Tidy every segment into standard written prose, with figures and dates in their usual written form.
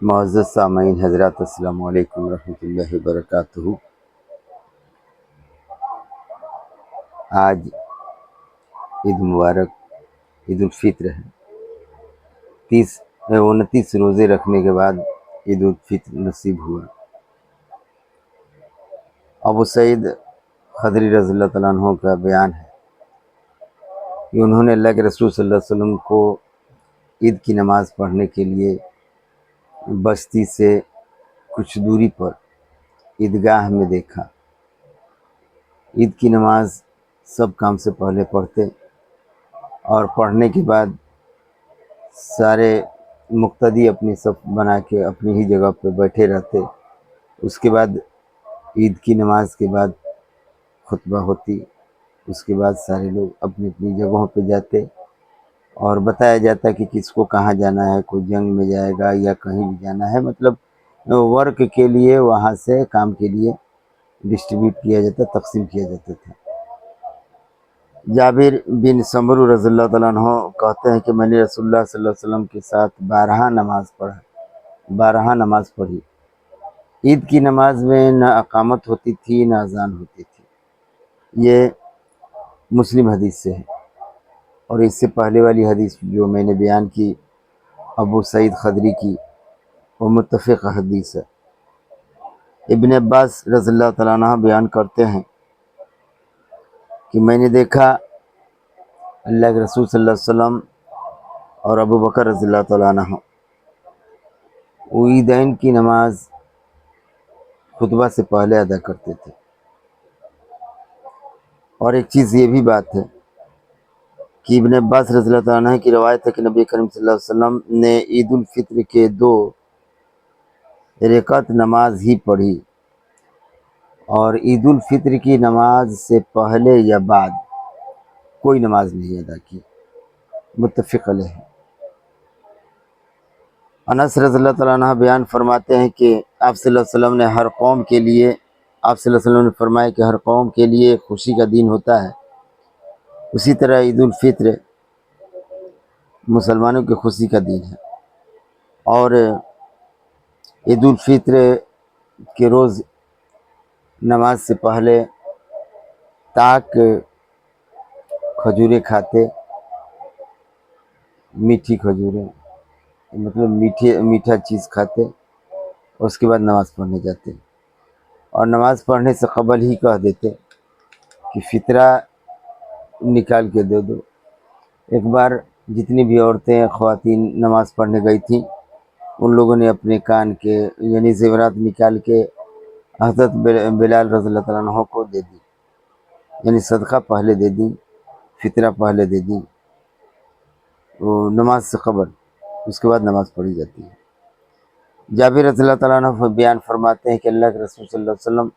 معزز سامعین حضرات، السلام علیکم ورحمۃ اللہ وبرکاتہ۔ آج عید مبارک، عید الفطر ہے۔ 29 روزے رکھنے کے بعد عید الفطر نصیب ہوا۔ ابو سعید خدری رضی اللہ تعالیٰ عنہ کا بیان ہے کہ انہوں نے اللہ کے رسول صلی اللہ علیہ وسلم کو عید کی نماز پڑھنے کے لیے بستی سے کچھ دوری پر عیدگاہ میں دیکھا۔ عید کی نماز سب کام سے پہلے پڑھتے اور پڑھنے کے بعد سارے مقتدی اپنی صف بنا کے اپنی ہی جگہ پہ بیٹھے رہتے۔ اس کے بعد عید کی نماز کے بعد خطبہ ہوتی، اس کے بعد سارے لوگ اپنی اپنی جگہوں پہ جاتے اور بتایا جاتا کہ کس کو کہاں جانا ہے، کوئی جنگ میں جائے گا یا کہیں بھی جانا ہے، مطلب ورک کے لیے وہاں سے کام کے لیے ڈسٹریبیوٹ کیا جاتا، تقسیم کیا جاتا تھا۔ جابر بن سمرو رضی اللہ تعالیٰ عنہ کہتے ہیں کہ میں نے رسول اللہ صلی اللہ علیہ وسلم کے ساتھ 12 نماز پڑھی۔ عید کی نماز میں نہ اقامت ہوتی تھی نہ اذان ہوتی تھی۔ یہ مسلم حدیث سے ہے، اور اس سے پہلے والی حدیث جو میں نے بیان کی ابو سعید خدری کی، وہ متفق حدیث ہے۔ ابن عباس رضی اللہ تعالیٰ عنہ بیان کرتے ہیں کہ میں نے دیکھا اللہ کے رسول صلی اللہ علیہ وسلم اور ابو بکر رضی اللہ تعالیٰ عنہ وہ عیدین کی نماز خطبہ سے پہلے ادا کرتے تھے۔ اور ایک چیز یہ بھی بات ہے کہ ابن عباس رضی اللہ تعالیٰ عنہ کی روایت ہے کہ نبی کریم صلی اللہ علیہ وسلم نے عید الفطر کے 2 رکعت نماز ہی پڑھی، اور عید الفطر کی نماز سے پہلے یا بعد کوئی نماز نہیں ادا کی، متفق علیہ۔ انس رضی اللہ تعالیٰ عنہ بیان فرماتے ہیں کہ آپ صلی اللہ علیہ وسلم نے ہر قوم کے لیے فرمایا کہ ہر قوم کے لیے خوشی کا دن ہوتا ہے، اسی طرح عید الفطر مسلمانوں کی خوشی کا دن ہے۔ اور عید الفطر کے روز نماز سے پہلے تاک کھجوریں کھاتے، میٹھی کھجوریں، مطلب میٹھا چیز کھاتے، اس کے بعد نماز پڑھنے جاتے، اور نماز پڑھنے سے قبل ہی کہہ دیتے کہ فطرہ نکال کے دے دو۔ ایک بار جتنی بھی عورتیں خواتین نماز پڑھنے گئی تھیں، ان لوگوں نے اپنے کان کے یعنی زیورات نکال کے حضرت بلال رضی اللہ تعالیٰ عنہ کو دے دی، یعنی صدقہ پہلے دے دی، فطرہ پہلے دے دی، وہ نماز سے قبل، اس کے بعد نماز پڑھی جاتی ہے۔ جابر رضی اللہ تعالیٰ عنہ بیان فرماتے ہیں کہ اللہ کے رسول صلی اللہ علیہ وسلم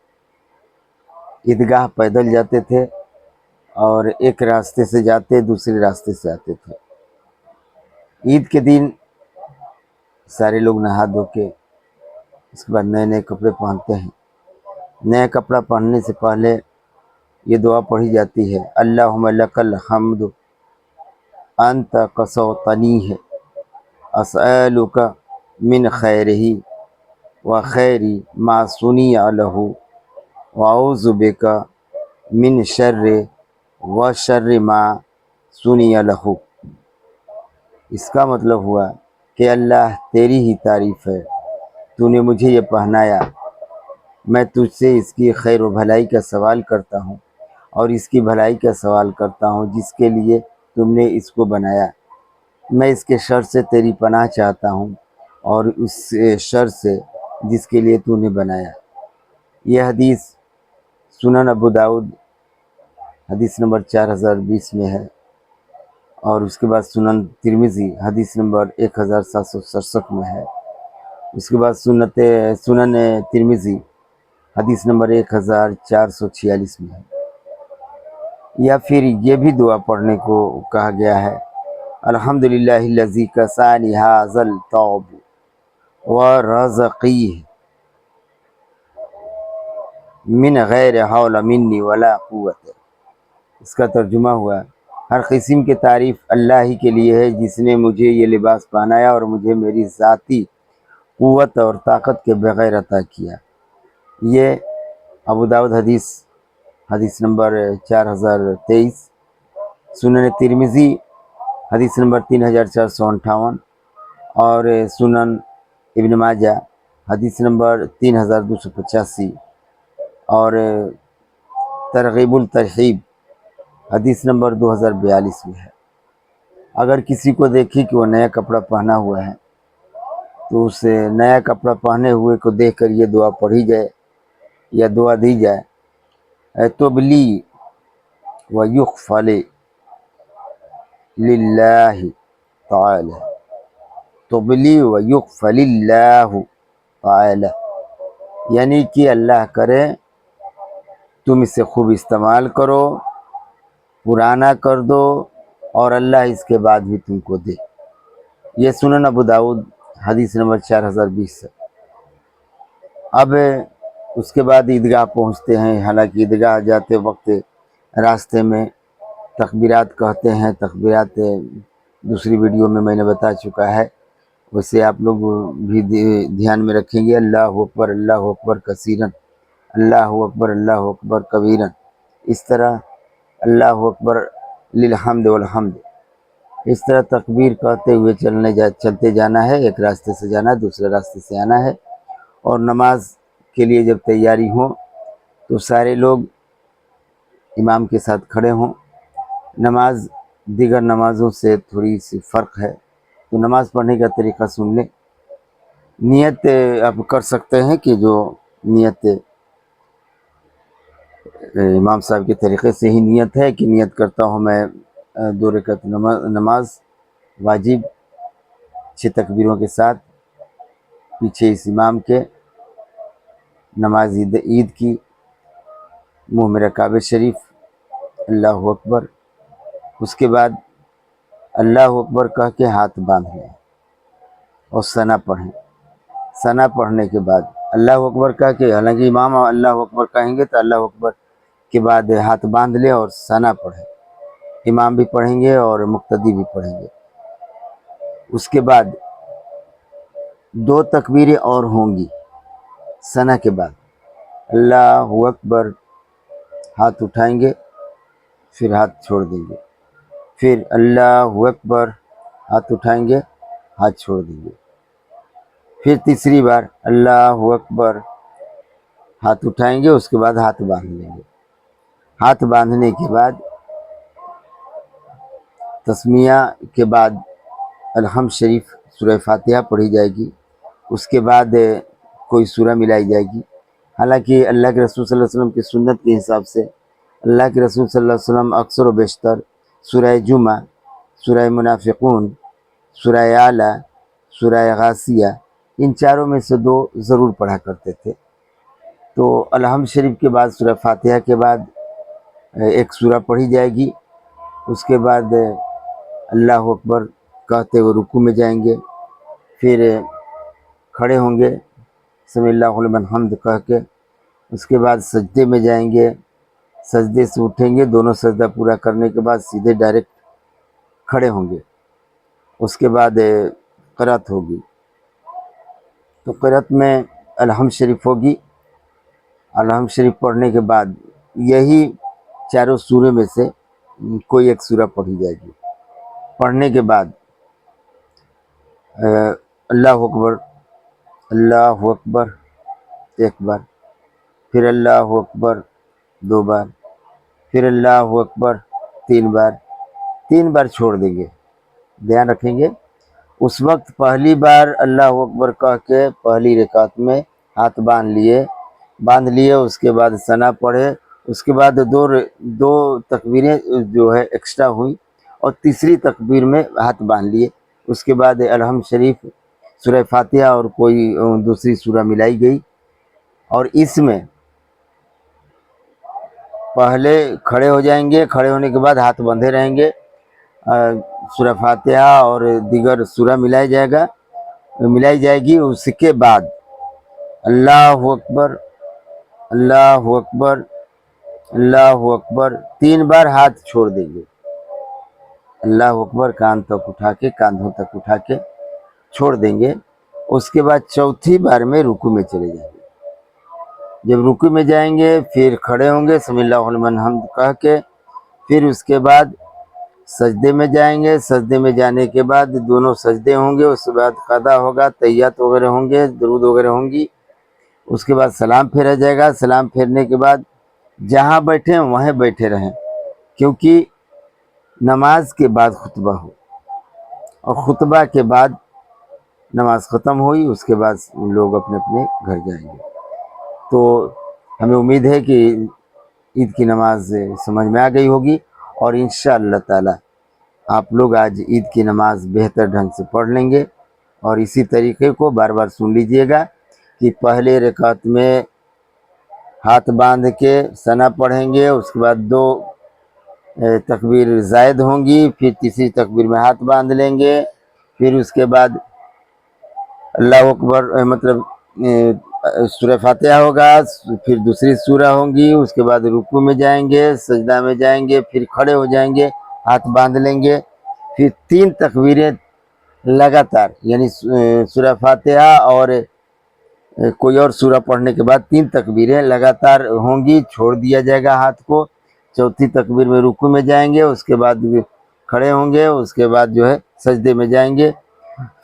عیدگاہ پیدل جاتے تھے، اور ایک راستے سے جاتے دوسرے راستے سے آتے تھے۔ عید کے دن سارے لوگ نہا دھو کے اس کے بعد نئے کپڑے پہنتے ہیں۔ نیا کپڑا پہننے سے پہلے یہ دعا پڑھی جاتی ہے، اللہم لک الحمد انت قصوتنیہ اسألک من خیرہ و خیر ما صنع لہ واعوذ بک من شر و شر ما صنع لہ۔ اس کا مطلب ہوا کہ اللہ تیری ہی تعریف ہے، تو نے مجھے یہ پہنایا، میں تجھ سے اس کی خیر و بھلائی کا سوال کرتا ہوں، اور اس کی بھلائی کا سوال کرتا ہوں جس کے لیے تم نے اس کو بنایا۔ میں اس کے شر سے تیری پناہ چاہتا ہوں، اور اس شر سے جس کے لیے تو نے بنایا۔ یہ حدیث سنن ابو داؤد حدیث نمبر 4020 میں ہے، اور اس کے بعد سنن ترمذی حدیث نمبر 1767 میں ہے۔ اس کے بعد سنن ترمذی حدیث نمبر 1446 میں ہے۔ یا پھر یہ بھی دعا پڑھنے کو کہا گیا ہے، الحمدللہ الذی کسانی ھذا الثوب ورزقیہ من غیر حول منی ولا قوت۔ اس کا ترجمہ ہوا، ہر قسم کی تعریف اللہ ہی کے لیے ہے جس نے مجھے یہ لباس پہنایا اور مجھے میری ذاتی قوت اور طاقت کے بغیر عطا کیا۔ یہ ابو داؤد حدیث نمبر 4023، سنن ترمذی حدیث نمبر 3458، اور سنن ابن ماجہ حدیث نمبر 3285، اور ترغیب الترہیب حدیث نمبر 2042 میں ہے۔ اگر کسی کو دیکھی کہ وہ نیا کپڑا پہنا ہوا ہے تو اس نیا کپڑا پہنے ہوئے کو دیکھ کر یہ دعا پڑھی جائے یا دعا دی جائے، تبلی و یغفل للہ تعالی، تبلی و یغفل اللہ تعالی، یعنی کہ اللہ کرے تم اسے خوب استعمال کرو، پرانا کر دو، اور اللہ اس کے بعد بھی تم کو دے۔ یہ سنن ابو داؤد حدیث نمبر 4020 ہے۔ اب اس کے بعد عیدگاہ پہنچتے ہیں۔ حالانکہ عیدگاہ جاتے وقت راستے میں تکبیرات کہتے ہیں، تکبیرات دوسری ویڈیو میں نے بتا چکا ہے، ویسے آپ لوگ بھی دھیان میں رکھیں گے۔ اللہ اکبر کثیرن، اللہ اکبر کبیرن، اس طرح اللہ اکبر للحمد والحمد، اس طرح تکبیر کہتے ہوئے چلتے جانا ہے۔ ایک راستے سے جانا ہے، دوسرے راستے سے آنا ہے۔ اور نماز کے لیے جب تیاری ہو تو سارے لوگ امام کے ساتھ کھڑے ہوں۔ نماز دیگر نمازوں سے تھوڑی سی فرق ہے، تو نماز پڑھنے کا طریقہ سن لیں۔ نیت آپ کر سکتے ہیں کہ جو نیت امام صاحب کے طریقے سے ہی نیت ہے کہ نیت کرتا ہوں میں 2 رکعت نماز واجب 6 تکبیروں کے ساتھ پیچھے اس امام کے، نماز عید کی، منہ میں کعبہ شریف، اللہ اکبر، اس کے بعد اللہ اکبر کہہ کے ہاتھ باندھ لیں اور ثنا پڑھیں۔ ثنا پڑھنے کے بعد اللہ اکبر کہہ کے، حالانکہ امام اللہ اکبر کہیں گے تو اللہ اکبر کے بعد ہاتھ باندھ لیں اور ثنا پڑھیں۔ امام بھی پڑھیں گے اور مقتدی بھی پڑھیں گے۔ اس کے بعد 2 تکبیریں اور ہوں گی ثنا کے بعد۔ اللہ اکبر، ہاتھ اٹھائیں گے، پھر ہاتھ چھوڑ دیں گے، پھر اللہ اکبر، ہاتھ اٹھائیں گے، ہاتھ چھوڑ دیں گے، پھر تیسری بار اللہ اکبر، ہاتھ اٹھائیں گے، اس کے بعد ہاتھ باندھ لیں گے۔ ہاتھ باندھنے کے بعد تسمیہ کے بعد الحمد شریف سورہ فاتحہ پڑھی جائے گی۔ اس کے بعد کوئی سورہ ملائی جائے گی۔ حالانکہ اللہ کے رسول صلی اللہ علیہ وسلم کی سنت کے حساب سے اللہ کے رسول صلی اللہ علیہ وسلم اکثر و بیشتر سورہ جمعہ، سورہ منافقون، سورہ اعلیٰ، سورہ غاشیہ، ان چاروں میں سے 2 ضرور پڑھا کرتے تھے۔ تو الحمد شریف کے بعد سورہ فاتحہ کے بعد ایک سورہ پڑھی جائے گی۔ اس کے بعد اللہ اکبر کہتے ہوئے رکوع میں جائیں گے، پھر کھڑے ہوں گے سمی اللہ لمن حمد کہہ کے، اس کے بعد سجدے میں جائیں گے، سجدے سے اٹھیں گے، دونوں سجدہ پورا کرنے کے بعد سیدھے ڈائریکٹ کھڑے ہوں گے۔ اس کے بعد قرأت ہوگی، تو قرأت میں الحمد شریف ہوگی۔ الحمد شریف پڑھنے کے بعد یہی چاروں سورے میں سے کوئی ایک سورہ پڑھی جائے گی۔ پڑھنے کے بعد اللہ اکبر، اللہ اکبر ایک بار، پھر اللہ اکبر 2 بار، پھر اللہ اکبر 3 بار، 3 بار چھوڑ دیں گے۔ دھیان رکھیں گے اس وقت پہلی بار اللہ اکبر کہہ کے پہلی رکعت میں ہاتھ باندھ لیے، اس کے بعد ثنا پڑھے، اس کے بعد 2 تکبیریں جو ہے ایکسٹرا ہوئی، اور تیسری تکبیر میں ہاتھ باندھ لیے۔ اس کے بعد الحمد شریف، سورہ فاتحہ اور کوئی دوسری سورہ ملائی گئی، اور اس میں پہلے کھڑے ہو جائیں گے، کھڑے ہونے کے بعد ہاتھ بندھے رہیں گے، سورہ فاتحہ اور دیگر سورہ ملائی جائے گی۔ اس کے بعد اللہ اکبر، اللہ اکبر، اللہ اکبر 3 بار ہاتھ چھوڑ دیں گے۔ اللہ اکبر کاندھوں تک اٹھا کے چھوڑ دیں گے، اس کے بعد چوتھی بار میں رکوع میں چلے جائیں گے. جب رکوع میں جائیں گے پھر کھڑے ہوں گے سمی اللہ لمن حمد کہہ کے، پھر اس کے بعد سجدے میں جائیں گے. سجدے میں جانے کے بعد دونوں سجدے ہوں گے، اس کے بعد قضا ہوگا، تحیات وغیرہ ہوں گے، درود وغیرہ ہوں گی. اس کے بعد سلام پھیرا جائے گا. سلام پھیرنے کے بعد جہاں بیٹھے ہیں وہیں بیٹھے رہیں، کیونکہ نماز کے بعد خطبہ ہو، اور خطبہ کے بعد نماز ختم ہوئی، اس کے بعد لوگ اپنے اپنے گھر جائیں گے. تو ہمیں امید ہے کہ عید کی نماز سمجھ میں آ گئی ہوگی، اور انشاءاللہ تعالی آپ لوگ آج عید کی نماز بہتر ڈھنگ سے پڑھ لیں گے. اور اسی طریقے کو بار بار سن لیجئے گا کہ پہلے رکعت میں ہاتھ باندھ کے ثنا پڑھیں گے، اس کے بعد 2 تکبیر زائد ہوں گی، پھر تیسری تکبیر میں ہاتھ باندھ لیں گے، پھر اس کے بعد اللہ اکبر مطلب سورہ فاتحہ ہوگا، پھر دوسری سورہ ہوں گی، اس کے بعد رکوع میں جائیں گے، سجدہ میں جائیں گے، پھر کھڑے ہو جائیں گے، ہاتھ باندھ لیں گے، پھر 3 تکبیریں لگاتار، یعنی سورہ فاتحہ اور کوئی اور سورہ پڑھنے کے بعد 3 تکبیریں لگاتار ہوں گی، چھوڑ دیا جائے گا ہاتھ کو. چوتھی تکبیر میں رکوع میں جائیں گے، اس کے بعد کھڑے ہوں گے، اس کے بعد جو ہے سجدے میں جائیں گے،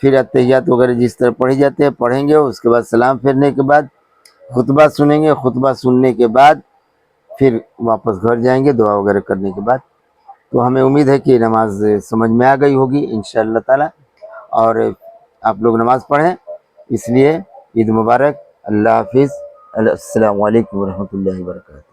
پھر اتحیات وغیرہ جس طرح پڑھی جاتے ہیں پڑھیں گے. اس کے بعد سلام پھیرنے کے بعد خطبہ سنیں گے، خطبہ سننے کے بعد پھر واپس گھر جائیں گے دعا وغیرہ کرنے کے بعد. تو ہمیں امید ہے کہ نماز سمجھ میں آ گئی ہوگی انشاءاللہ تعالی، اور آپ لوگ نماز پڑھیں. اس لیے عید مبارک، اللہ حافظ، السلام علیکم ورحمۃ اللہ وبرکاتہ.